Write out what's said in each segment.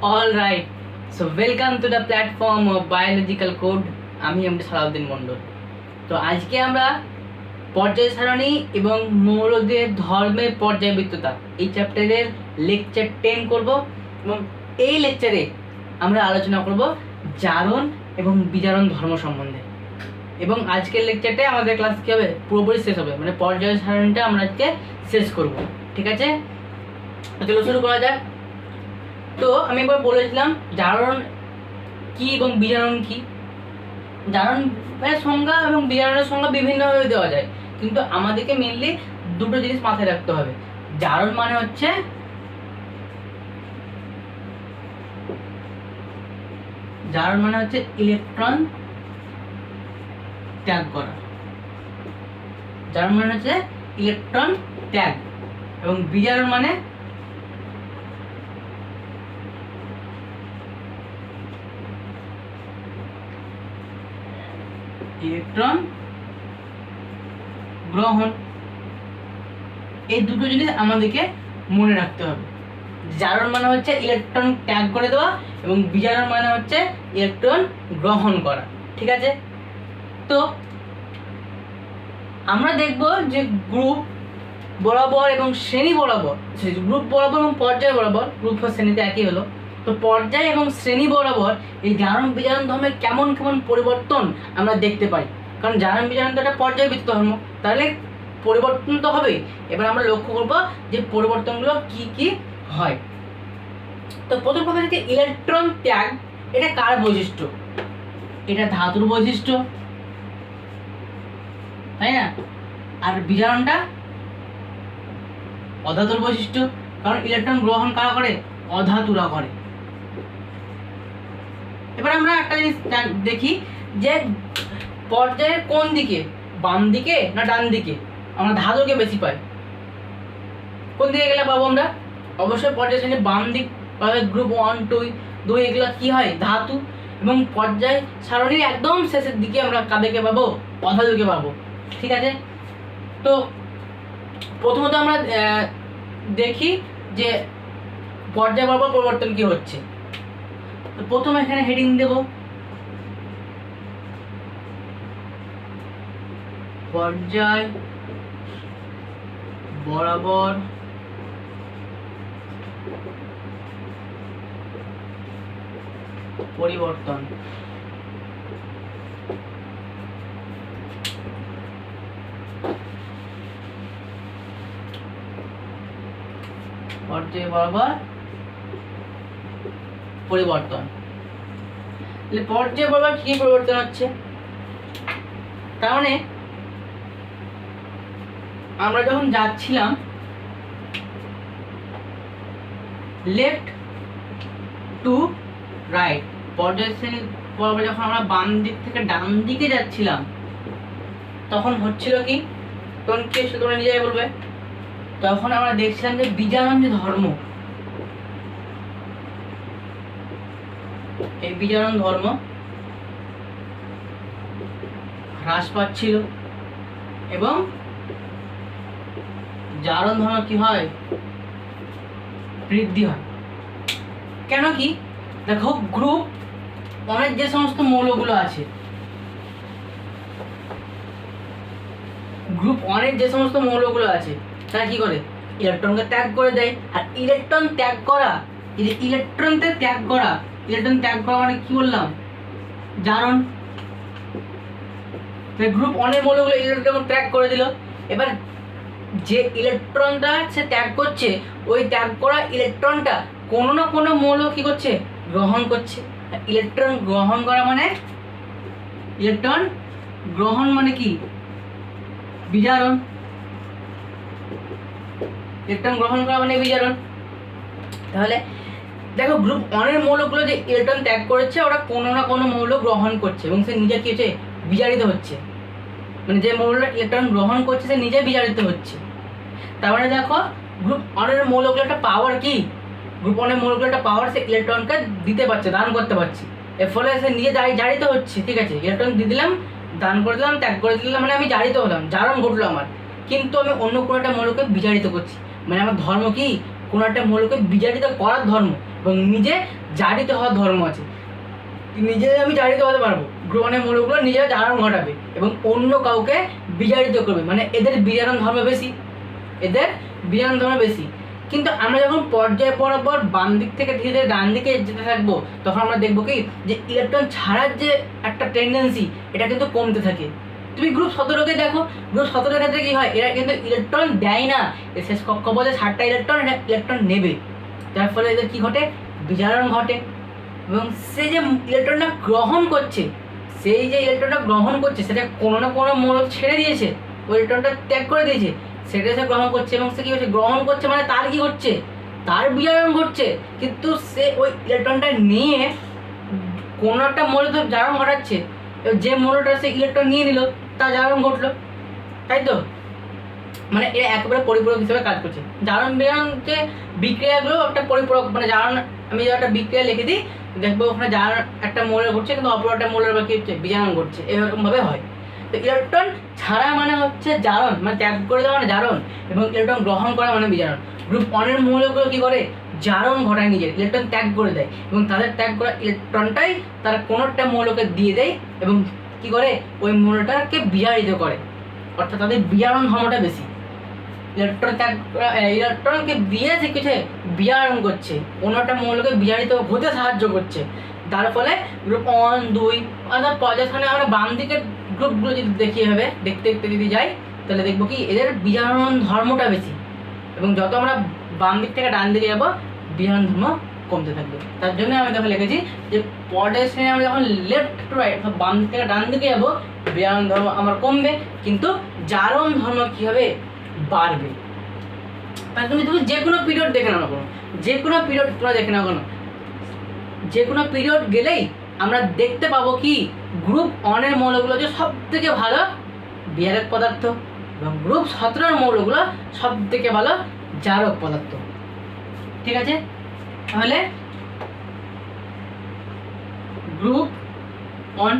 All right. So welcome to the platform of biological code. আমি MD Salauddin মণ্ডল। তো আজকে আমরা পর্যায় সারণী এবং মৌলদের ধর্মের পর্যায়বৃত্ততা এই চ্যাপ্টারের লেকচার 10 করব এবং এই লেকচারে আমরা আলোচনা করব জারণ এবং বিজারণ ধর্ম সম্বন্ধে। এবং আজকের লেকচারটা আমাদের ক্লাস কী হবে, পুরোপুরি শেষ হবে, মানে পর্যায় সারণীটা আমরা আজকে শেষ করব। ঠিক আছে, চলো শুরু করা যাক। তো আমি একবার বলেছিলাম জারণ কি এবং বিজারণ কি। জারণ মানে সংজ্ঞা এবং বিজারণের সংজ্ঞা বিভিন্নভাবে দেওয়া যায়, কিন্তু আমাদেরকে মেনলি দুটো জিনিস মাথায় রাখতে হবে। জারণ মানে হচ্ছে ইলেকট্রন ত্যাগ করা। জারণ মানে হচ্ছে ইলেকট্রন ত্যাগ, এবং বিজারণ মানে ইলেকট্রন গ্রহণ। এই দুটো জিনিস আমাদেরকে মনে রাখতে হবে। জারণ মানে হচ্ছে ইলেকট্রন ত্যাগ করে দেওয়া এবং বিজারণ মানে হচ্ছে ইলেকট্রন গ্রহণ করা। ঠিক আছে, তো আমরা দেখব যে গ্রুপ বরাবর এবং শ্রেণী বরাবর, গ্রুপ বরাবর এবং পর্যায় বরাবর, গ্রুপ ও শ্রেণীতে একই হলো, তো পর্যায় এবং শ্রেণী বরাবর এই জারণ বিজারণ ধর্মের কেমন কেমন পরিবর্তন আমরা দেখতে পাই। কারণ জারণ বিজারণ তো একটা পর্যায়বৃত্ত ধর্ম, তাহলে পরিবর্তন তো হবেই। এবার আমরা লক্ষ্য করব যে পরিবর্তনগুলো কি কি হয়। তো প্রথম কথা হচ্ছে ইলেকট্রন ত্যাগ, এটা কার বৈশিষ্ট্য? এটা ধাতুর বৈশিষ্ট্য, তাই না? আর বিজারণটা অধাতুর বৈশিষ্ট্য, কারণ ইলেকট্রন গ্রহণ কারা করে? অধাতুরা করে। এবার আমরা একটা জিনিস দেখি যে পর্যায়ের কোন দিকে, বাম দিকে না ডান দিকে আমরা ধাতুকে বেশি পাই? কোন দিকে গেলে পাবো আমরা? অবশ্যই পর্যায় শ্রেণীর বাম দিক, গ্রুপ 1, 2 এগুলো কি হয়? ধাতু। এবং পর্যায় সারণীর একদম শেষের দিকে আমরা কাদেরকে পাবো? অধাতুকে পাবো। ঠিক আছে, তো প্রথমত আমরা দেখি যে পর্যায় বরাবর পরিবর্তন কি হচ্ছে। তো প্রথম এখানে হেডিং দেব পর্যায় বরাবর পরিবর্তন। পর্যায় বরাবর পরিবর্তন, পর্যায় বরাবর কি পরিবর্তন হচ্ছে? তার মানে আমরা যখন যাচ্ছিলাম লেফট টু রাইট, পর্যায় শ্রেণী বরাবর যখন আমরা বাম দিক থেকে ডান দিকে যাচ্ছিলাম, তখন হচ্ছিল কি? তখন কি হচ্ছে তোমরা নিজেরাই বলবে। তখন আমরা দেখছিলাম যে বিজারণ যে ধর্ম, এই বিজারণ ধর্ম হ্রাস পাচ্ছিল এবং জারণ ধর্ম কি হয়? বৃদ্ধি হয়। কেন কি? দেখো, গ্রুপ অনেক যে সমস্ত মৌলগুলো আছে, গ্রুপ অনেক যে সমস্ত মৌলগুলো আছে তারা কি করে? ইলেকট্রনকে ত্যাগ করে দেয়। আর ইলেকট্রন ত্যাগ করা, এই যে ইলেকট্রন ত্যাগ করা মানে কি বললাম? জারণ। গ্রুপ অনেক মৌলগুলো ইলেকট্রন ত্যাগ করে দিল। এবার যে ইলেকট্রনটা সে ত্যাগ করছে, ওই ত্যাগ করা ইলেকট্রনটা কোনো না কোনো মৌল কি করছে? গ্রহণ করছে। ইলেকট্রন গ্রহণ করা মানে, ইলেকট্রন গ্রহণ মানে কি? বিজারণ। ইলেকট্রন গ্রহণ করা মানে বিজারণ। তাহলে দেখো, গ্রুপ অনেক মৌলগুলো যে ইলেকট্রন ত্যাগ করেছে, ওরা কোনো না কোনো মৌল গ্রহণ করছে এবং সে নিজে কি হচ্ছে? বিজারিত হচ্ছে। মানে যে মৌলটা ইলেকট্রন গ্রহণ করছে সে নিজে বিজারিত হচ্ছে। তার মানে দেখো, গ্রুপ অনেক মৌলগুলো একটা পাওয়ার কি? গ্রুপ অনেক মৌলগুলো একটা পাওয়ার সে ইলেকট্রনকে দিতে পারছে, দান করতে পারছে। এর ফলে সে নিজে জারিত হচ্ছে। ঠিক আছে, ইলেকট্রন দিয়ে দিলাম, দান করে দিলাম, ত্যাগ করে দিলাম, মানে আমি জারিত হলাম, জারণ ঘটলো আমার। কিন্তু আমি অন্য কোনো একটা মৌলকে বিজারিত করছি, মানে আমার ধর্ম কি? কোনো একটা মৌলকে বিজারিত করার ধর্ম। এবং নিজে জারিত হওয়ার ধর্ম আছে। নিজে আমি জারিত হতে পারবো, গ্রুপ ওয়ানের মৌলগুলো নিজেরা জারণ ঘটাবে এবং অন্য কাউকে বিজারিত করবে, মানে এদের বিজারণ ধর্ম বেশি, এদের বিজারণ ধর্ম বেশি। কিন্তু আমরা যখন পর্যায় বরাবর বাম দিক থেকে ধীরে ধীরে ডান দিকে যেতে থাকবো, তখন আমরা দেখবো কি যে ইলেকট্রন ছাড়ার যে একটা টেন্ডেন্সি, এটা কিন্তু কমতে থাকে। তুমি গ্রুপ 17কে দেখো, গ্রুপ 17 ক্ষেত্রে কি হয়, এরা কিন্তু ইলেকট্রন দেয় না, শেষ কক্ষপথে 60টা ইলেকট্রন, এটা ইলেকট্রন নেবে, যার ফলে এদের কি ঘটে, বিজারণ ঘটে। এবং সেই যে ইলেকট্রনটা গ্রহণ করছে, সেটা কোনো না কোনো মৌল ছেড়ে দিয়েছে, ওই ইলেকট্রনটা ত্যাগ করে দিয়েছে, সেটা সে গ্রহণ করছে এবং সে কী হচ্ছে, গ্রহণ করছে মানে তার কি ঘটছে, তার বিজারণ ঘটছে। কিন্তু সে ওই ইলেকট্রনটা নিয়ে কোনো একটা মৌল তো জারণ ঘটাচ্ছে, যে মৌলটা সে ইলেকট্রন নিয়ে নিল তার জারণ ঘটলো, তাই তো? মানে এরা একেবারে পরিপূরক হিসেবে কাজ করছে। জারণ বিজারণ যে বিক্রিয়াগুলো একটা পরিপূরক, মানে জারণ আমি একটা বিক্রিয়া লিখে দিই, দেখবো ওখানে জারণ একটা মৌলের ঘটছে কিন্তু অপর একটা মৌলের বা কি হচ্ছে, বিজারণ ঘটছে, এরকমভাবে হয়। তো ইলেকট্রন ছাড়া মানে হচ্ছে জারণ, মানে ত্যাগ করে দেওয়া মানে জারণ, এবং ইলেকট্রন গ্রহণ করা মানে বিজারণ। গ্রুপ ওয়ানের মৌলগুলো কী করে, জারণ ঘটায় নিজের, ইলেকট্রন ত্যাগ করে দেয় এবং তাদের ত্যাগ করা ইলেকট্রনটাই তারা কোনো একটা মৌলকে দিয়ে দেয় এবং কী করে, ওই মৌলটাকে বিজারিত করে, অর্থাৎ তাদের বিজারণ ধর্মটা বেশি। ইলেকট্রনকে দিয়ে সে কিছু বিজারণ করছে, কোনো একটা মৌলকে বিজারিত হতে সাহায্য করছে, তার ফলে গ্রুপ 1, 2 অর্থাৎ পর্যায় সারণী আমরা বাম দিকের গ্রুপগুলো যদি দেখতে যদি যাই, তাহলে দেখবো কি এদের বিজারণ ধর্মটা বেশি, এবং যত আমরা বাম দিক থেকে ডান দিকে যাবো বিজারণ ধর্ম কমতে থাকবে। তার জন্য আমি তখন লিখেছি যে পর্যায় শ্রেণী আমরা যখন লেফট টু রাইট অর্থাৎ বাম দিক থেকে ডান দিকে যাবো, বিজারণ ধর্ম আমার কমবে কিন্তু জারণ ধর্ম কী হবে, বাড়বে। তাহলে তুমি যে কোনো পিরিয়ড দেখে নাও না কোনো, যে কোনো পিরিয়ড তোমরা দেখে নাও কেন, যে কোনো পিরিয়ড গেলেই আমরা দেখতে পাবো কি গ্রুপ 1-এর মৌলগুলো যে সব থেকে ভালো বিজারক পদার্থ এবং গ্রুপ 17-এর মৌলগুলো সব থেকে ভালো জারক পদার্থ। ঠিক আছে, তাহলে গ্রুপ 1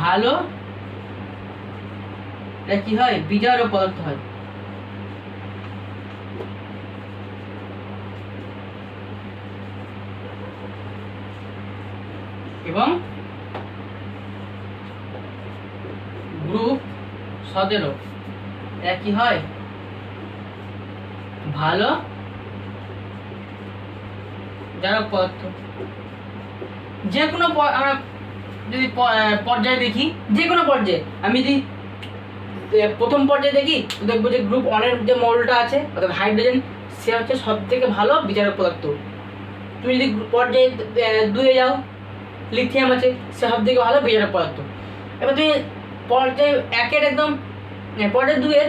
ভালো, এটা কি হয়, বিজারক পদার্থ হয়। এবং গ্রুপ 17 এটা কি হয়, ভালো জারক পদার্থ। যে কোনো আমরা যদি পর্যায়ে দেখি, যে কোনো পর্যায়ে আমি যদি প্রথম পর্যায়ে দেখি, দেখবো যে গ্রুপ 1-এর যে মৌলটা আছে অর্থাৎ হাইড্রোজেন, সে হচ্ছে সব থেকে ভালো বিজারক পদার্থ। তুমি যদি পর্যায়ে 2-এ যাও, লিথিয়াম আছে, সে সব থেকে ভালো বিজারক পদার্থ। এবার তুমি পর্যায়ে 1-এর একদম পর্যায়ে 2-এর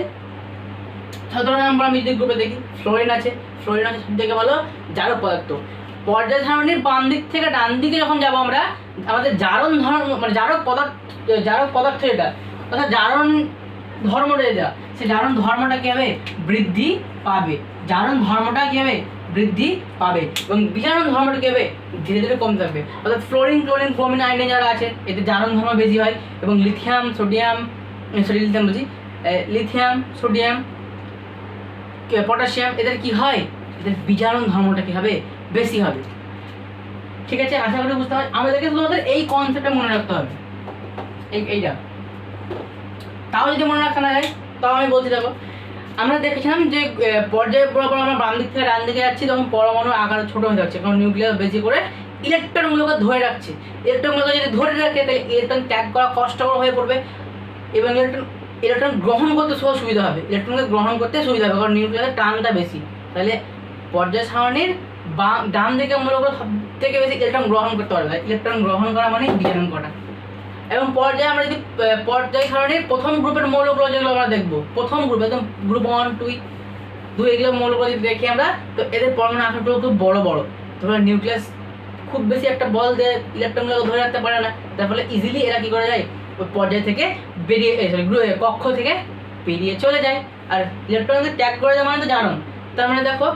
17 নম্বর আমি যদি গ্রুপে দেখি, ফ্লোরিন আছে সব থেকে ভালো জারক পদার্থ। পর্যায় সারণীর বাম দিক থেকে ডান দিকে যখন যাবো আমরা, আমাদের জারণ ধর্ম মানে জারক পদার্থ যেটা অর্থাৎ জারণ ধর্মটা যেটা, সে জারণ ধর্মটা কী হবে, বৃদ্ধি পাবে, জারণ ধর্মটা কী হবে, বৃদ্ধি পাবে এবং বিজারণ ধর্মটা কী হবে, ধীরে ধীরে কমতে থাকবে। অর্থাৎ ফ্লোরিন, ক্লোরিন, ব্রোমিন, আয়োডিন যারা আছে এদের জারণ ধর্ম বেশি হয় এবং লিথিয়াম, সোডিয়াম, পটাশিয়াম এদের কি হয়, এদের বিজারণ ধর্মটা কী হবে, বেশি হবে। ঠিক আছে, আশা করি বুঝতে হবে। আমাদেরকে শুধুমাত্র এই কনসেপ্টটা মনে রাখতে হবে, এইটা। তাও যদি মনে রাখা না যায়, তাও আমি বলতে যাবো, আমরা দেখেছিলাম যে পর্যায়ে বরাবর আমরা বাম দিক থেকে ডান দিকে যাচ্ছি, তখন পরমাণুর আকার ছোটো হয়ে যাচ্ছে, কারণ নিউক্লিয়াস বেশি করে ইলেকট্রনগুলোকে ধরে রাখছে। ইলেকট্রনগুলোকে যদি ধরে রাখে তাহলে ইলেকট্রন ত্যাগ করা কষ্টকর হয়ে পড়বে এবং ইলেকট্রন গ্রহণ করতে সুবিধা হবে, কারণ নিউক্লিয়াসের টানটা বেশি। তাহলে পর্যায় সারণীর ডান দিকে মূলগুলো সব থেকে বেশি ইলেকট্রন গ্রহণ করতে পারবে। ইলেকট্রন গ্রহণ করা মানে বিজারণ করা। এবং পর্যায়ে আমরা যদি পর্যায় সারণীর প্রথম গ্রুপের মৌলগুলো যেগুলো আমরা দেখবো, প্রথম গ্রুপ একদম গ্রুপ 1, 2 এগুলো মৌলগুলো যদি দেখি আমরা, তো এদের পরমাণু আকারগুলো খুব বড় বড়, তারপরে নিউক্লিয়াস খুব বেশি একটা বল দিয়ে ইলেকট্রনগুলো ধরে রাখতে পারে না, তার ফলে ইজিলি এরা কী করে যায়, ওই পর্যায় থেকে বেরিয়ে কক্ষ থেকে বেরিয়ে চলে যায়। আর ইলেকট্রনকে ত্যাগ করে দেওয়া মানে তো জানো, তার মানে দেখো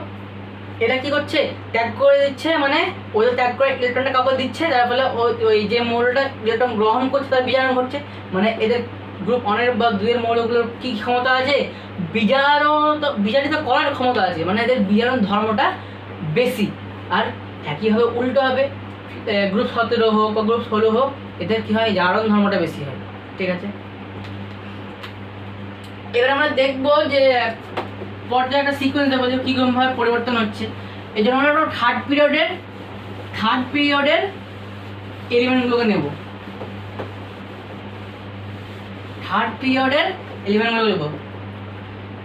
এটা কি করছে, ত্যাগ করে দিচ্ছে, মানে ওই ত্যাগ করে ইলেকট্রনটা কাউকে দিচ্ছে, তার ফলে ওই যে মৌলটা ইলেকট্রন গ্রহণ করছে তার বিজারণ ঘটছে, মানে এদের গ্রুপ 1 বা 2 এর মৌলগুলোর কি ক্ষমতা আছে, বিজারিত করার ক্ষমতা আছে, মানে এদের বিজারণ ধর্মটা বেশি। আর একইভাবে উল্টো হবে, গ্রুপ 17 হোক বা গ্রুপ 16 হোক, এদের কি হয়, জারণ ধর্মটা বেশি হয়। ঠিক আছে, এবার আমরা দেখবো যে পর্যায়ে একটা সিকোয়েন্স দেবো যে কীরকমভাবে পরিবর্তন হচ্ছে। এই জন্য আমরা থার্ড পিরিয়ডের এলিমেন্টগুলোকে নেব,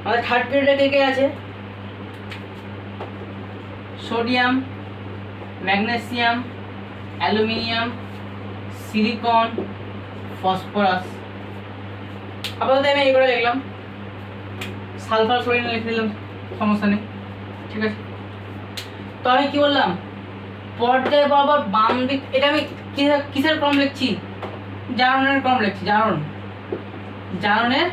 আমাদের থার্ড পিরিয়ডে কে কে আছে, sodium, magnesium, aluminium, silicon, phosphorus. আপাতত আমি এইগুলো লিখলাম, সালফার ক্লোরিন লিখে দিলাম, সমস্যা নেই। ঠিক আছে, তো আমি কি বললাম, পর্যায় বরাবর বাম দিক, এটা আমি কিসের ক্রম লিখছি, জারণের ক্রম লিখছি, জারণের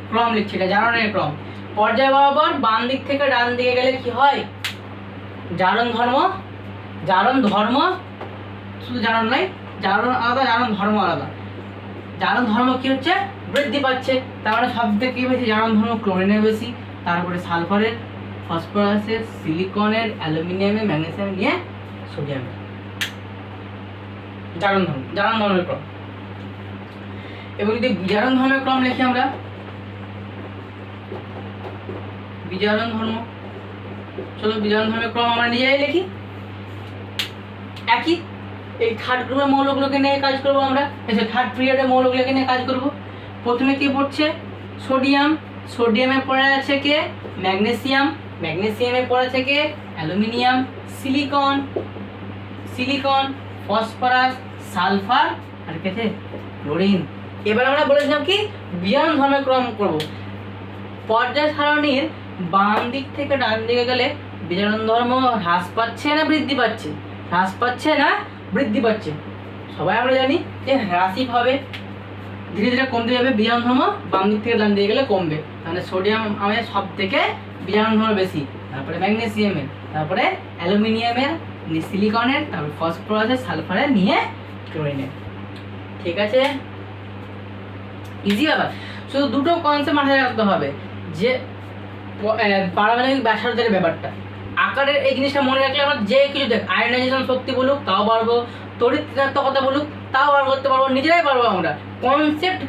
ক্রম লিখছি, এটা জারণের ক্রম। পর্যায় বরাবর বাম দিক থেকে ডান দিকে গেলে কি হয়, জারণ ধর্ম, শুধু জারণ নয়, জারণ আলাদা, জারণ ধর্ম আলাদা। জারণ ধর্ম কি হচ্ছে, বৃদ্ধি পাচ্ছে, তার মানে সব থেকে কি বেশি, জারণ ধর্ম ক্লোরিনের বেশি, তারপরে সালফারের, ফসফরাসের, সিলিকনের, অ্যালুমিনিয়ামের, ম্যাগনেসিয়াম নিয়ে সোডিয়ামের। জারণ ধর্মের ক্রম। এবং যদি বিজারণ ধর্মের ক্রম লিখি আমরা, বিজারণ ধর্ম, চলো বিজারণ ধর্মের ক্রম আমরা নিজেরাই লিখি। একই এই থার্ড গ্রুপের মৌলগুলোকে নিয়ে কাজ করবো আমরা, থার্ড পিরিয়ডের মৌলগুলোকে নিয়ে কাজ করব। প্রথমে কি পড়ছে, সোডিয়ামের পরে আছে কে, ম্যাগনেসিয়ামের পরে আছে কে, অ্যালুমিনিয়াম, সিলিকন, ফসফরাস, সালফার, আর কে আছে, ক্লোরিন। এবার আমরা বলেছিলাম কি, বিজারণ ধর্মের ক্রম করব। পর্যায় সারণীর বাম দিক থেকে ডান দিকে গেলে বিজারণ ধর্ম হ্রাস পাচ্ছে না বৃদ্ধি পাচ্ছে, বৃদ্ধি পাচ্ছে। সবাই আমরা জানি যে হ্রাসই হবে, ধীরে ধীরে কমতে যাবে। বিজারণ ধর্ম বাম দিক থেকে ডান দিকে গেলে কমবে, তাহলে সোডিয়াম আমাদের সব থেকে বিজারণ ধর্ম বেশি, তারপরে ম্যাগনেসিয়ামের, তারপরে অ্যালুমিনিয়ামের, সিলিকনের, তারপরে ফসফরাসের, সালফারের, নিয়ে ক্লোরিনের। ঠিক আছে, ইজি ব্যাপার। শুধু দুটো কনসেপ্ট মাথায় রাখতে হবে, যে পারমাণবিক ব্যাসার্ধের ব্যাপারটা, আকারের এই জিনিসটা মনে রাখলে আমরা যে কিছু দেখ, আয়নাইজেশন শক্তি বলুক তাও পারবো, তড়িৎ ঋণাত্মকতা বলুক তাও বার করতে পারবো, নিজেরাই পারবো। আমরা কনসেপ্ট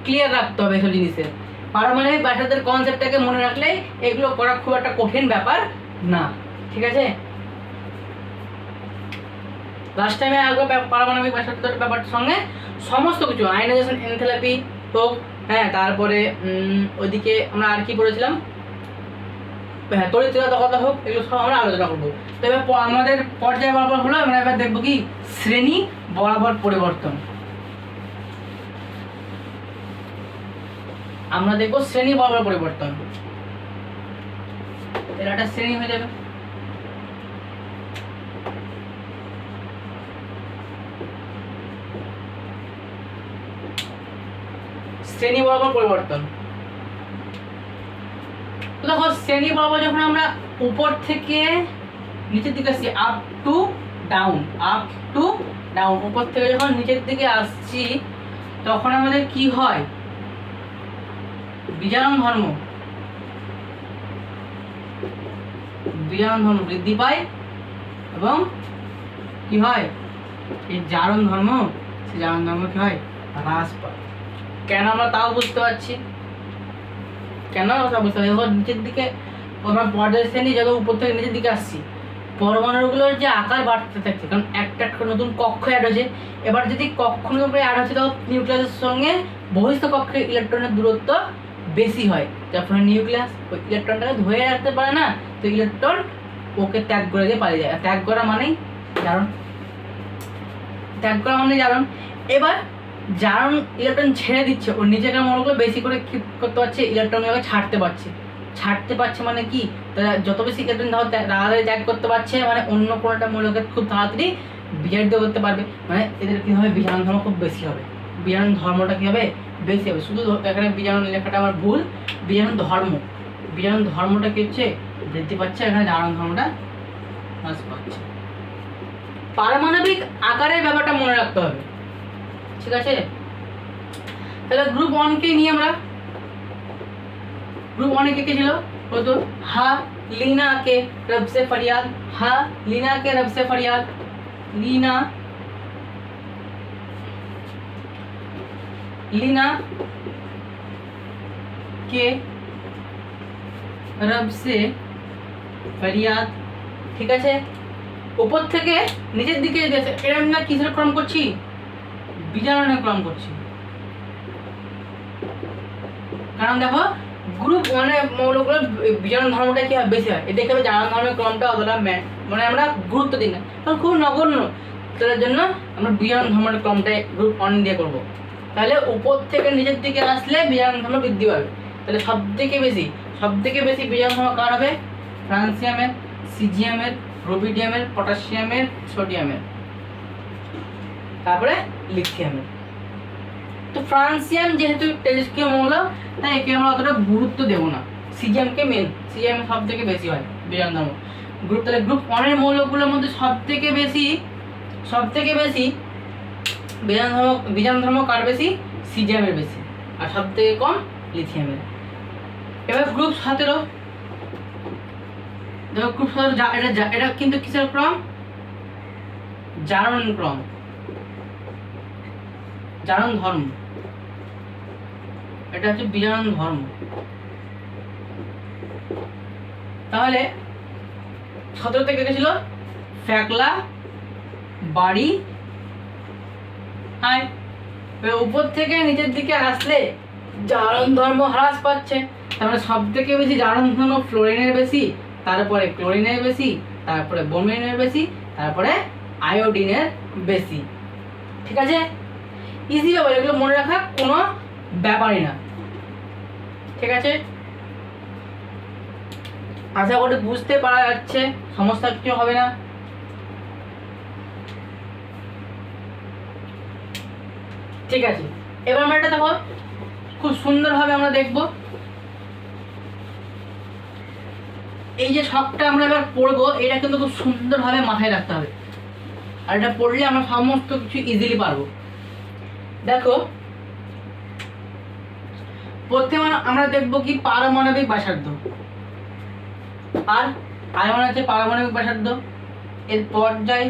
ক্লিয়ার রাখতে হবে এসব জিনিসের। পারমাণবিক ব্যাসার্ধের কনসেপ্টটাকে মনে রাখলেই এগুলো করা খুব একটা কঠিন ব্যাপার না। ঠিক আছে, লাস্ট টাইমে আসবো পারমাণবিক ব্যাসার্ধের ব্যাপারটার সঙ্গে সমস্ত কিছু, আয়নাইজেশন এনথ্যালপি হোক, হ্যাঁ, তারপরে ওইদিকে আমরা আর কি পড়েছিলাম, হ্যাঁ, তড়িৎ ঋণাত্মকতা হোক, এগুলো সব আমরা আলোচনা করবো। তবে আমাদের পর্যায় বরাবর হলো, আমরা এবার দেখবো কি, শ্রেণী বরাবর পরিবর্তন। আমরা দেখবো শ্রেণী বরাবর পরিবর্তন, এর একটা শ্রেণী হয়ে যাবে। শ্রেণী বরাবর পরিবর্তন, তো দেখো শ্রেণী বরাবর যখন আমরা উপর থেকে নিচের দিকে আসছি, আপ টু ডাউন, উপর থেকে যখন নিচের দিকে আসছি, তখন আমাদের কি হয়, বিজারণ ধর্ম বৃদ্ধি পায়, এবং কি হয়, এই জারণ ধর্ম, সেই জারণ ধর্ম কি হয়, হ্রাস পায়। কেন আমরা তাও বুঝতে পারছি, নিচের দিকে আমরা পর্যায় শ্রেণী যখন উপর থেকে নিচের দিকে আসছি, পরমাণুগুলোর যে আকার বাড়তে থাকছে, কারণ একটা নতুন কক্ষ অ্যাড হয়েছে। এবার যদি কক্ষ নতুন করে অ্যাড হচ্ছে, তখন নিউক্লিয়াসের সঙ্গে বহিস্থ কক্ষের ইলেকট্রনের দূরত্ব বেশি হয়, যার ফলে নিউক্লিয়াস ওই ইলেকট্রনটাকে ধরে রাখতে পারে না, তো ইলেকট্রন ওকে ত্যাগ করে দিয়ে পালিয়ে যায়। ত্যাগ করা মানেই জারণ, এবার জারণ ইলেকট্রন ছেড়ে দিচ্ছে, ওর নিচেকার মৌলগুলো বেশি করে কি করতে পারছে, ইলেকট্রনগুলোকে ছাড়তে পারছে মানে কি, তারা যত বেশি ইলেকট্রন তাড়াতাড়ি ত্যাগ করতে পারছে, মানে অন্য কোনোটা মৌলকে খুব তাড়াতাড়ি বিজারিত করতে পারবে, মানে এদের কি হবে, বিজারণ ধর্ম খুব বেশি হবে, বিজারণ ধর্মটা কি হবে, বেশি হবে। শুধু এখানে বিজারণ লেখাটা আমার ভুল, বিজারণ ধর্মটা কি হচ্ছে, বৃদ্ধি পাচ্ছে, এখানে জারণ ধর্মটা হ্রাস পাচ্ছে। পারমাণবিক আকারের ব্যাপারটা মনে রাখতে হবে, ঠিক আছে। তাহলে গ্রুপ 1 কে নিয়ে আমরা ग्रुप 1 के ছিল वो तो हा लीना के रब से फरियाद, हा लीना के रब से फरियाद, लीना लीना के रब से फरियाद। ঠিক আছে, উপর থেকে নিচের দিকে এরকম না কিসের ক্রম করছি, বিজারণের ক্রম করছি। কারণ দেখো গ্রুপ 1 এর মৌলগুলো বিজারণ ধর্মটা কি হয় বেশি হয়, এদিকে জারণ ধর্মের ক্রমটা অতটা মানে আমরা গুরুত্ব দিই না, কারণ খুব নগণ্য। তার জন্য আমরা বিজারণ ধর্মের ক্রমটাই গ্রুপ 1 দিয়ে করব। তাহলে উপর থেকে নিচের দিকে আসলে বিজারণ ধর্ম বৃদ্ধি পাবে। তাহলে সব থেকে বেশি বিজারণ ধর্ম কার হবে? ফ্রান্সিয়ামের, সিজিয়ামের, রুবিডিয়ামের, পটাশিয়ামের, সোডিয়ামের, তারপরে লিথিয়ামের। তো ফ্রান্সিয়াম যেহেতু তেজস্ক্রিয় মৌল, তাই একে আমরা অতটা গুরুত্ব দেবো না। সিজিয়ামকে মেন, সিজিয়াম সব থেকে বেশি হয় বিজারণ ধর্ম গ্রুপ। তাহলে গ্রুপ 1 এর মৌলগুলোর মধ্যে সব থেকে বেশি বিজারণ ধর্ম কার বেশি? সিজিয়ামের বেশি, আর সব থেকে কম লিথিয়ামের। এবার গ্রুপ 17, দেখো গ্রুপ 17 এটা কিন্তু কিসের ক্রম? জারণ ক্রম, জারণ ধর্ম। এটা হচ্ছে বিজারণ ধর্ম। তাহলে 17 থেকে ছিল ফ্যাকলা, বাড়ি, হাই। উপর থেকে নিচের দিকে আসলে জারণ ধর্ম হ্রাস পাচ্ছে। তারপরে সব থেকে বেশি জারণ ধর্ম ফ্লোরিনের বেশি, তারপরে ক্লোরিনের বেশি, তারপরে ব্রোমিনের বেশি, তারপরে আয়োডিনের বেশি। ঠিক আছে, ইজি ব্যাপার, এগুলো মনে রাখা কোনো ব্যাপারই না। ঠিক আছে, আশা করি বুঝতে পারা যাচ্ছে, সমস্যা কিছু হবে না। ঠিক আছে, এবার আমরা এটা দেখো খুব সুন্দরভাবে আমরা দেখব। এই যে সবটা আমরা এবার পড়বো, এটা কিন্তু খুব সুন্দরভাবে মাথায় রাখতে হবে, আর এটা পড়লে আমরা সমস্ত কিছু ইজিলি পারবো। দেখো প্রথমে আমরা দেখবো কি পারমাণবিক ব্যাসার্ধ, আর আয়ন আছে পারমাণবিক ব্যাসার্ধ, এর পর্যায়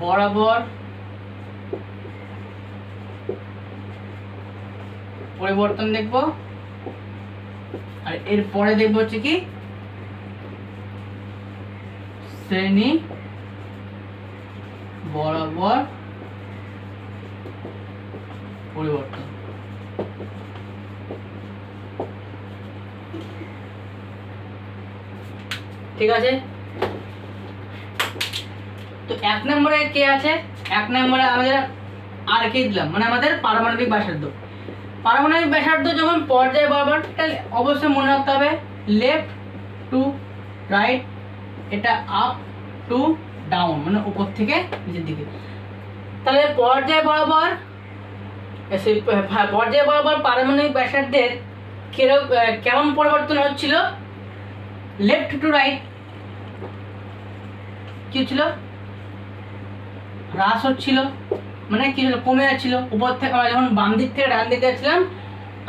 বরাবর পরিবর্তন দেখবো, আর এর পরে দেখবো হচ্ছে কি শ্রেণী বরাবর পরিবর্তন। ঠিক আছে, তো 1 নম্বরে কে আছে? 1 নম্বরে আমাদের আর কে দিলাম, মানে আমাদের পারমাণবিক ব্যাসার্ধ। পারমাণবিক ব্যাসার্ধ যখন পর্যায় বরাবর, অবশ্যই মনে রাখতে হবে লেফট টু রাইট, এটা আপ টু ডাউন, মানে উপর থেকে নিচের দিকে। তাহলে পর্যায় বরাবর পারমাণবিক ব্যাসার্ধের কেমন পরিবর্তন হচ্ছিল? লেফট টু রাইট কি ছিল? হ্রাস হচ্ছিল, মানে কি ছিল? কমে যাচ্ছিল। উপর থেকে আমরা যখন বাম দিক থেকে ডান দিকে যাচ্ছিলাম,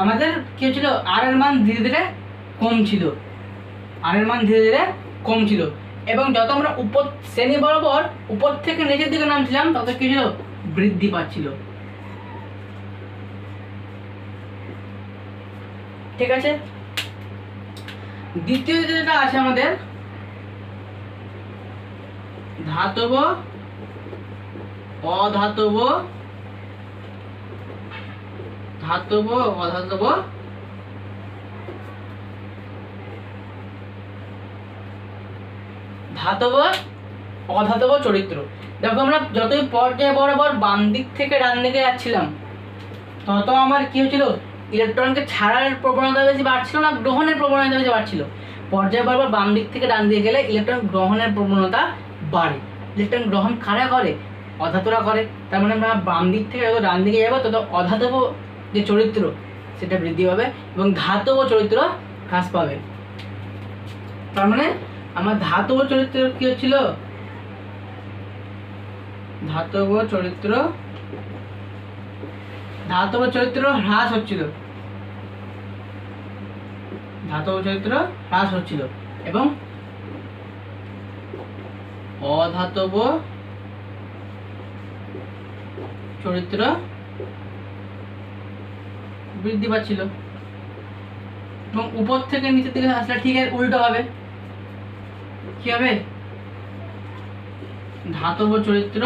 আমাদের কি হচ্ছিল? আর এর মান ধীরে ধীরে কমছিল, এবং যত আমরা উপর শ্রেণী বরাবর উপর থেকে নিচের দিকে নামছিলাম, তত কি ছিল? বৃদ্ধি পাচ্ছিল। ঠিক আছে, দ্বিতীয় যেটা আছে আমাদের ধাতব অধাতব, ধাতব অধাতব চরিত্র। দেখো আমরা যতই পর্যায় বরাবর বাম দিক থেকে ডান দিকে যাচ্ছিলাম, তত আমার কি হচ্ছিল? ইলেকট্রনকে ছাড়ার প্রবণতা বেশি বাড়ছিল না গ্রহণের প্রবণতা বেশি বাড়ছিল? পর্যায় বরাবর বাম দিক থেকে ডান দিকে গেলে ইলেকট্রন গ্রহণের প্রবণতা বাড়ে। ইলেকট্রন গ্রহণ কারা করে? অধাতুরা করে। তার মানে আমরা বাম দিক থেকে যত ডান দিকে যাবো, তত অধাতব যে চরিত্র সেটা বৃদ্ধি পাবে এবং ধাতব চরিত্র হ্রাস পাবে। তার মানে আমার ধাতব চরিত্র কি হচ্ছিল? ধাতব চরিত্র ধাতব চরিত্র হ্রাস হচ্ছিল, ধাতব চরিত্র হ্রাস হচ্ছিল এবং অধাতব চরিত্র বৃদ্ধি পাচ্ছিল। এবং উপর থেকে নিচের দিকে আসলে ঠিক উল্টো হবে, কি হবে? ধাতব চরিত্র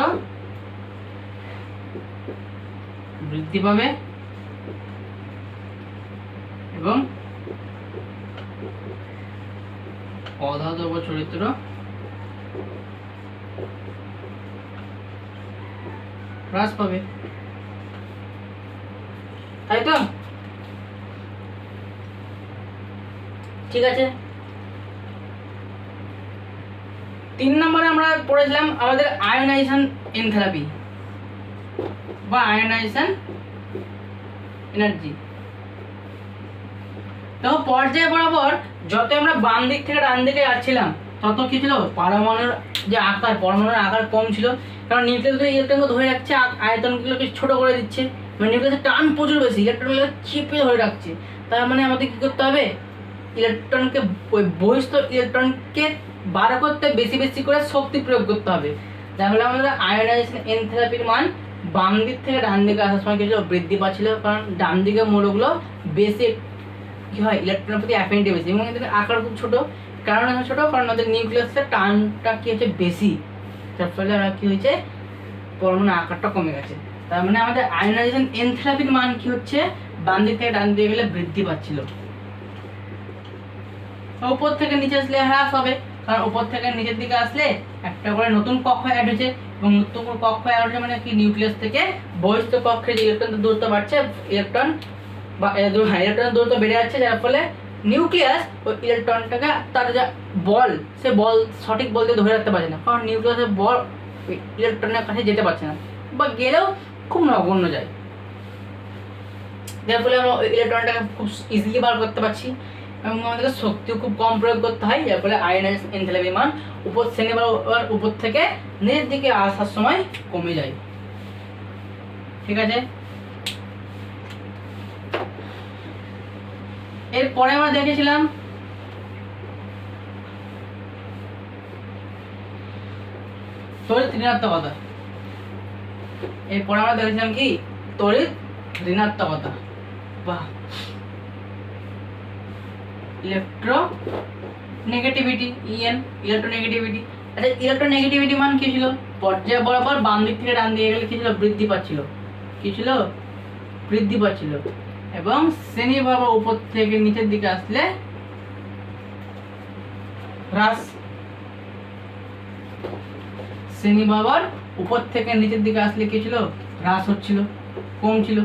বৃদ্ধি পাবে এবং অধাতব চরিত্র হ্রাস পাবে, তাই তো? ঠিক আছে। 3 নম্বরে আমরা পড়েছিলাম আমাদের আয়োনাইজেশন এনথালপি বা আয়োনাইজেশন এনার্জি। তো পর্যায় বরাবর যত আমরা বাম দিক থেকে ডান দিকে যাচ্ছিলাম তত কি ছিল, পরমাণুর যে আকার, পরমাণুর আকার কম ছিল, কারণ নিউক্লিয়াস ইলেকট্রনকে ধরে রাখছে, আয়তনগুলোকে ছোট করে দিচ্ছে, মানে নিউক্লিয়াসের টান প্রচুর বেশি, ইলেকট্রনগুলো চেপে ধরে রাখছে। তার মানে আমাদের কি করতে হবে, ইলেকট্রনকে, ওই বহিস্থ ইলেকট্রনকে বার করতে বেশি বেশি করে শক্তি প্রয়োগ করতে হবে। তাহলে আমাদের আয়োনাইজেশন এনথালপির মান বাম দিক থেকে ডান দিকে আসার সময় কিছু বৃদ্ধি পাচ্ছিল, কারণ ডান দিকের মৌলগুলো বেশি কি হয়, ইলেকট্রনের প্রতি অ্যাফিনিটি বেশি এবং এদের আকার খুব ছোট। কারণ ছোট, কারণ ওদের নিউক্লিয়াসের টানটা কি হচ্ছে বেশি, যার ফলে ওরা কি হয়েছে, পরমাণুর আকারটা কমে গেছে। তার মানে আমাদের আয়োনাইজেশন এনথালপির মান কি হচ্ছে, বাম দিক থেকে ডান দিকে গেলে বৃদ্ধি পাচ্ছিল। উপর থেকে নিচে আসলে হ্রাস হবে, কারণ উপর থেকে নিচের দিকে আসলে একটা করে নতুন কক্ষ অ্যাড হয়েছে এবং নতুন কক্ষ অ্যাড হয়েছে মানে কি, নিউক্লিয়াস থেকে বহিস্থ কক্ষে যে ইলেকট্রনের দূরত্ব বাড়ছে, ইলেকট্রন বা ইলেকট্রনের দূরত্ব বেড়ে যাচ্ছে, যার ফলে নিউক্লিয়াস ওই ইলেকট্রনটাকে তার যা বল, সে বল সঠিক বল দিয়ে ধরে রাখতে পারছে না, কারণ নিউক্লিয়াসের বল ইলেকট্রনের কাছে যেতে পারছে না বা গেলেও খুব নগণ্য যায়। যার ফলে আমরা ইলেকট্রনটাকে খুব ইজিলি বার করতে পারছি এবং আমাদেরকে শক্তিও খুব কম প্রয়োগ করতে হয়, যার ফলে আয়োনাইজেশন এনথালপির মান উপর শ্রেণী বা উপর থেকে নিচের দিকে আসার সময় কমে যায়। ঠিক আছে। এরপরে আমরা দেখেছিলাম তড়িৎ ঋণাত্মকতা। এরপরে আমরা দেখেছিলাম কি, তড়িৎ ঋণাত্মকতা বা ইলেকট্রোনেগেটিভিটি, ইলেকট্রোনেগেটিভিটি। আচ্ছা, ইলেকট্রোনেগেটিভিটি মান কি ছিল, পর্যায় বরাবর বাম দিক থেকে ডান দিকে গেলে কি ছিল, বৃদ্ধি পাচ্ছিল, কি ছিল, বৃদ্ধি পাচ্ছিল এবং শ্রেণী বরাবর উপর থেকে নিচের দিকে আসলে হ্রাস, শ্রেণী বরাবর উপর থেকে নিচের দিকে আসলে কি ছিল, হ্রাস হচ্ছিল, কম ছিল।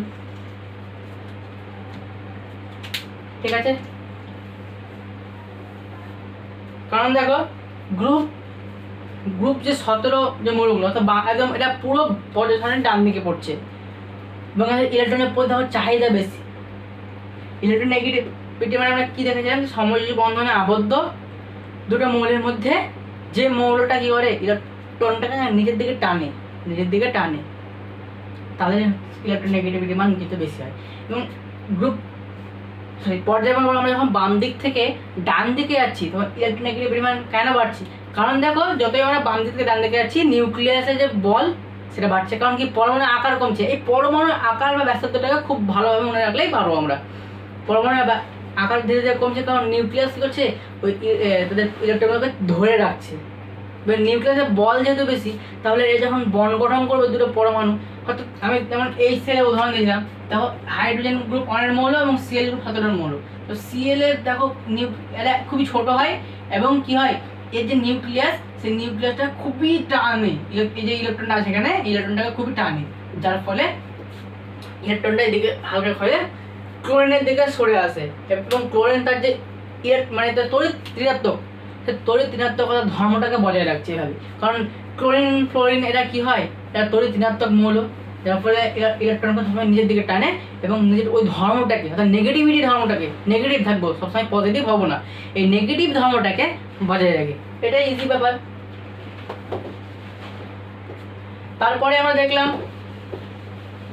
ঠিক আছে। কারণ দেখো, গ্রুপ যে 17 যে মৌলগুলো, অর্থাৎ একদম এটা পুরো পর্যায় সারণীর ডান দিকে পড়ছে এবং ইলেকট্রনের প্রতি দেখো চাহিদা বেশি। ইলেকট্রোনেগেটিভিটি মানে আমরা কি দেখেছিলাম, সমযোজী বন্ধনে আবদ্ধ দুটো মৌলের মধ্যে যে মৌলটা কি করে, ইলেকট্রনটাকে নিচের দিকে টানে, নিচের দিকে টানে, তাদের ইলেকট্রোনেগেটিভিটি মান কিন্তু বেশি হয়। এবং পর্যায়ক্রমে আমরা যখন বাম দিক থেকে ডান দিকে যাচ্ছি তখন ইলেকট্রোনেগেটিভিটি মান কেন বাড়ছে, কারণ দেখো যতই আমরা বাম দিক থেকে ডান দিকে যাচ্ছি নিউক্লিয়াসের যে বল সেটা বাড়ছে, কারণ কি, পরমাণুর আকার কমছে। এই পরমাণুর আকার বা ব্যস্ততাটাকে খুব ভালোভাবে মনে রাখলেই পারবো আমরা। পরমাণুর আকার ধীরে ধীরে কমছে, কারণ নিউক্লিয়াস কি করছে, ওই তাদের ইলেকট্রনগুলোকে ধরে রাখছে। এবার নিউক্লিয়াসের বল যেহেতু বেশি, তাহলে এ যখন বন্ড গঠন করবে দুটো পরমাণু, অর্থাৎ আমি যেমন এই সেলের উদাহরণ দিয়েছিলাম, দেখো হাইড্রোজেন গ্রুপ 1 মৌল এবং সিএল গ্রুপ 17 মৌল। তো সিএল এর দেখো এটা খুবই ছোট হয় এবং কি হয়, এর যে নিউক্লিয়াস, সেই নিউক্লিয়াসটা খুবই টানে, এই যে ইলেকট্রনটা আছে এখানে, ইলেকট্রনটাকে খুবই টানে, যার ফলে ইলেকট্রনটা এদিকে হালকা করে ক্লোরিনের দিকে সরে আসে এবং ক্লোরিন তার যে মানে তড়িৎ ঋণাত্মক, সে তড়িৎ ঋণাত্মকতার ধর্মটাকে বজায় রাখছে এভাবে। কারণ ক্লোরিন ফ্লোরিন এটা কি হয়, এটা তড়িৎ ঋণাত্মক মৌল, যার ফলে ইলেকট্রনকে সবসময় নিজের দিকে টানে এবং নিজের ওই ধর্মটাকে, অর্থাৎ নেগেটিভিটি ধর্মটাকে, নেগেটিভ থাকবো সবসময়, পজিটিভ হবো না, এই নেগেটিভ ধর্মটাকে বজায় রাখে। এটাই ইজি ব্যাপার। তারপরে আমরা দেখলাম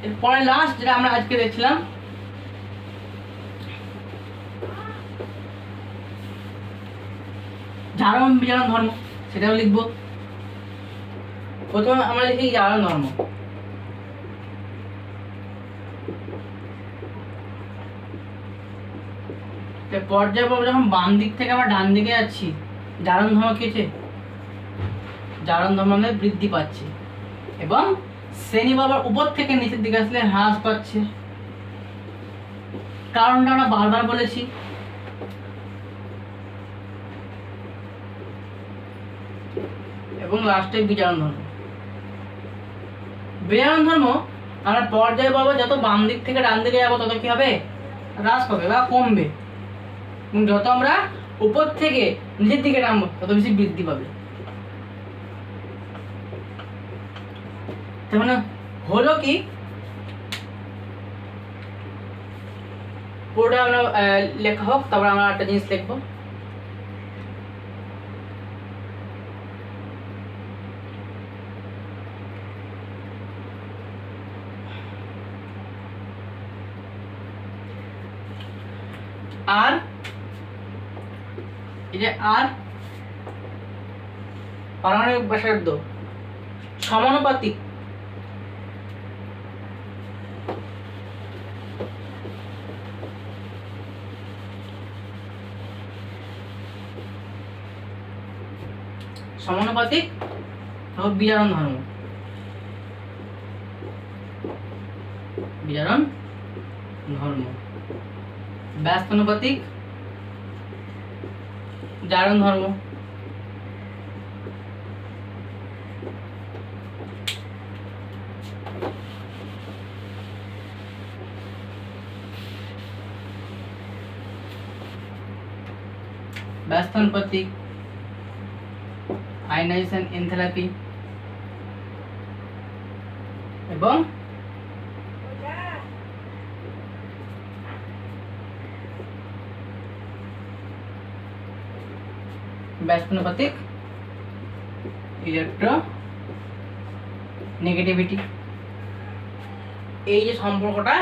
এরপরে লাস্ট যেটা আমরা আজকে দেখছিলাম জারণ বিজারণ ধর্ম, সেটাও লিখবো। প্রথমে আমরা লিখি জারণ ধর্ম। পর্যায়ক্রমে যখন বাম দিক থেকে আমরা ডান দিকে যাচ্ছি, জারণ ধর্ম কি হচ্ছে? জারণ ধর্ম আমাদের বৃদ্ধি পাচ্ছে এবং শ্রেণী বাবার উপর থেকে নিচের দিকে আসলে হ্রাস পাচ্ছে। কারণটা আমরা বারবার বলেছি। এবং লাস্টে বিজারণ ধর্ম। বিজারণ ধর্ম আমরা পর্যায় পাবো, যত বাম দিক থেকে ডান দিকে যাবো তত কি হবে? হ্রাস পাবে বা কমবে। এবং যত আমরা উপর থেকে নিচের দিকে নামবো তত বেশি বৃদ্ধি পাবে। তার মানে হলো কি, পুরোটা আমরা লেখা হোক, তারপর আমরা একটা জিনিস লিখবো। আর এই যে আর পারমাণবিক ব্যাসার্ধ সমানুপাতিক সমানুপাতিক বিজারণ ধর্ম। বিজারণ ধর্ম ব্যস্তানুপাতিক জারণ ধর্ম। ব্যস্তানুপাতিক আয়নাইজেশন এনথালপি এবং ব্যস্তানুপাতিক ইলেকট্রোনেগেটিভিটি। এই যে সম্পর্কটা,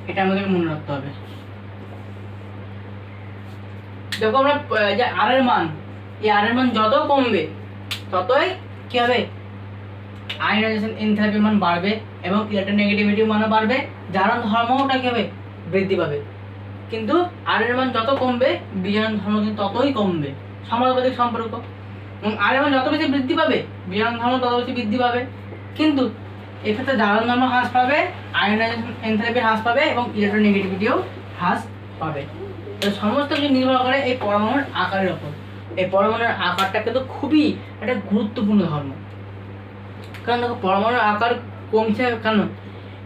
এটা আমাদের মনে রাখতে হবে। দেখো আমরা যে আর এর মান, এই আর এর মান যত কমবে ততই কি হবে? আয়নাইজেশন এনথালপির মান বাড়বে এবং ইলেকট্রোনেগেটিভিটির মানও বাড়বে, জারণ ধর্মটা কি হবে? বৃদ্ধি পাবে। কিন্তু আর এর মান যত কমবে বিজারণ ধর্ম কিন্তু ততই কমবে। সমানুপাতিক সম্পর্ক। এবং আর এর মান যত বেশি বৃদ্ধি পাবে বিজারণ ধর্ম তত বেশি বৃদ্ধি পাবে। কিন্তু এক্ষেত্রে জারণ ধর্ম হ্রাস পাবে, আয়নাইজেশন এনথালপি হ্রাস পাবে এবং ইলেকট্রোনেগেটিভিটিও হ্রাস পাবে। সমস্ত কিছু নির্ভর করে এই পরমাণুর আকারের উপর। এই পরমাণুর আকারটা কিন্তু খুবই একটা গুরুত্বপূর্ণ ধর্ম। কারণ দেখো পরমাণুর আকার কমছে কেন?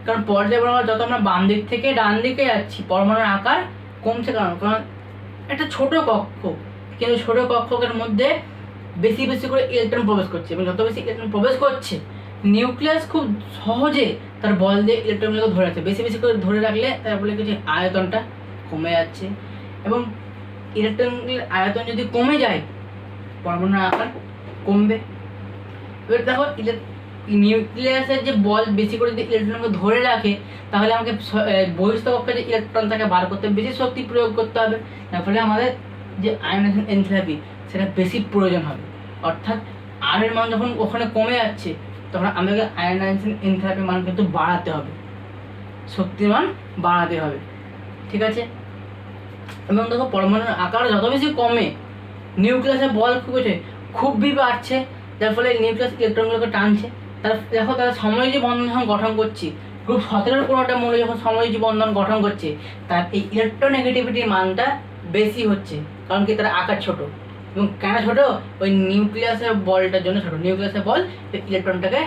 কারণ পর্যায়ক্রমে যত আমরা বাম দিক থেকে ডান দিকে যাচ্ছি পরমাণুর আকার কমছে। কারণ একটা ছোট কক্ষ, কিন্তু ছোট কক্ষের মধ্যে বেশি বেশি করে ইলেকট্রন প্রবেশ করছে এবং যত বেশি ইলেকট্রন প্রবেশ করছে নিউক্লিয়াস খুব সহজে তার বল দিয়ে ইলেকট্রনগুলোকে ধরে রাখছে। বেশি বেশি করে ধরে রাখলে তার ফলে কিছু আয়তনটা কমে যাচ্ছে এবং ইলেকট্রনের আয়তন যদি কমে যায় পরমাণুর আকার কমবে। এবার দেখো নিউক্লিয়াসের যে বল বেশি করে যদি ইলেকট্রনকে ধরে রাখে তাহলে আমাকে বহিস্থ কক্ষে যে ইলেকট্রনটাকে বার করতে বেশি শক্তি প্রয়োগ করতে হবে, তার ফলে আমাদের যে আয়নাইজেশন এনথালপি সেটা বেশি প্রয়োজন হবে। অর্থাৎ আর এর মান যখন ওখানে কমে যাচ্ছে তখন আমাদেরকে আয়নাইজেশন এনথালপির মান কিন্তু বাড়াতে হবে, শক্তির মান বাড়াতে হবে। ঠিক আছে? এবং দেখো পরমাণুর আকার যত বেশি কমে নিউক্লিয়াসের বল খুবই বাড়ছে, যার ফলে নিউক্লিয়াস ইলেকট্রনগুলোকে টানছে। দেখো তারা সমযোজী বন্ধন যখন গঠন করছে, গ্রুপ 17 কোনো একটা মৌল যখন সমযোজী বন্ধন গঠন করছে তার এই ইলেকট্রোনেগেটিভিটির মানটা বেশি হচ্ছে। কারণ কি? তার আকার ছোট। এবং কেন ছোট? ওই নিউক্লিয়াসের বলটার জন্য ছোট। নিউক্লিয়াসের বল ইলেকট্রনটাকে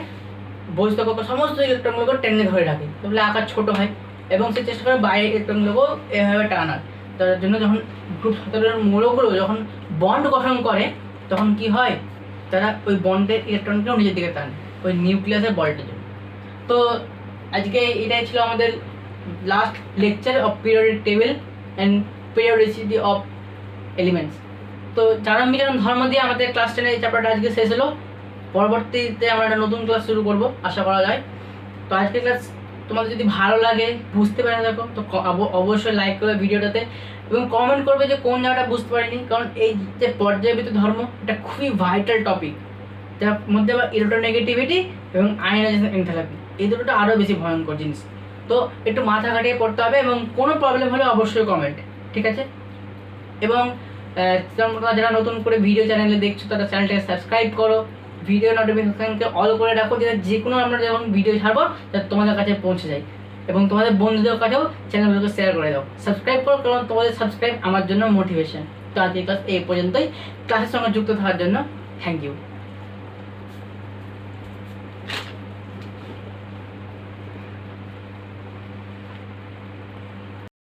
বহিস্থ কক্ষ সমস্ত ইলেকট্রনগুলোকে টেনে ধরে রাখে, তাহলে আকার ছোট হয় এবং সে চেষ্টা করে বাইরের ইলেকট্রনগুলোকেও এভাবে টানার। তার জন্য যখন গ্রুপ 17 মৌলগুলো যখন বন্ড গঠন করে তখন কি হয়? তারা ওই বন্ডের ইলেকট্রনকেও নিজের দিকে টানে ওই নিউক্লিয়াসের বলটার জন্য। তো আজকে এটাই ছিল আমাদের last lecture of periodic table and periodicity of elements. তো জারণ বিজারণ ধর্ম দিয়ে আমাদের ক্লাস 10 এই চ্যাপ্টারটা আজকে শেষ হলো। পরবর্তীতে আমরা একটা নতুন ক্লাস শুরু করব আশা করা যায়। তো আজকে ক্লাস তোমাদের যদি ভালো লাগে, বুঝতে পারে থাকো, তো অবশ্যই লাইক করবে ভিডিওটাতে এবং কমেন্ট করবে যে কোন জায়গাটা বুঝতে পারিনি। কারণ এই যে পর্যায়বৃত্ত ধর্ম, এটা খুবই ভাইটাল টপিক, যার মধ্যে আবার ইলেকট্রোনেগেটিভিটি এবং আয়নাইজেশন এনথালপি, এই দুটোটা আরও বেশি ভয়ঙ্কর জিনিস। তো একটু মাথা খাটিয়ে পড়তে হবে এবং কোনো প্রবলেম হলে অবশ্যই কমেন্ট, ঠিক আছে? এবং তোমরা যারা নতুন করে ভিডিও চ্যানেলে দেখছো তারা চ্যানেলটাকে সাবস্ক্রাইব করো, ভিডিও নোটিফিকেশনকে অল করে রাখো, যাতে যে কোনো আমরা যখন ভিডিও ছাড়বো যাতে তোমাদের কাছে পৌঁছে যায়, এবং তোমাদের বন্ধুদের কাছেও চ্যানেলগুলোকে শেয়ার করে দাও, সাবস্ক্রাইব করো, কারণ তোমাদের সাবস্ক্রাইব আমার জন্য মোটিভেশন। তো আজকের ক্লাস এই পর্যন্তই। ক্লাসের সঙ্গে যুক্ত থাকার জন্য থ্যাংক ইউ।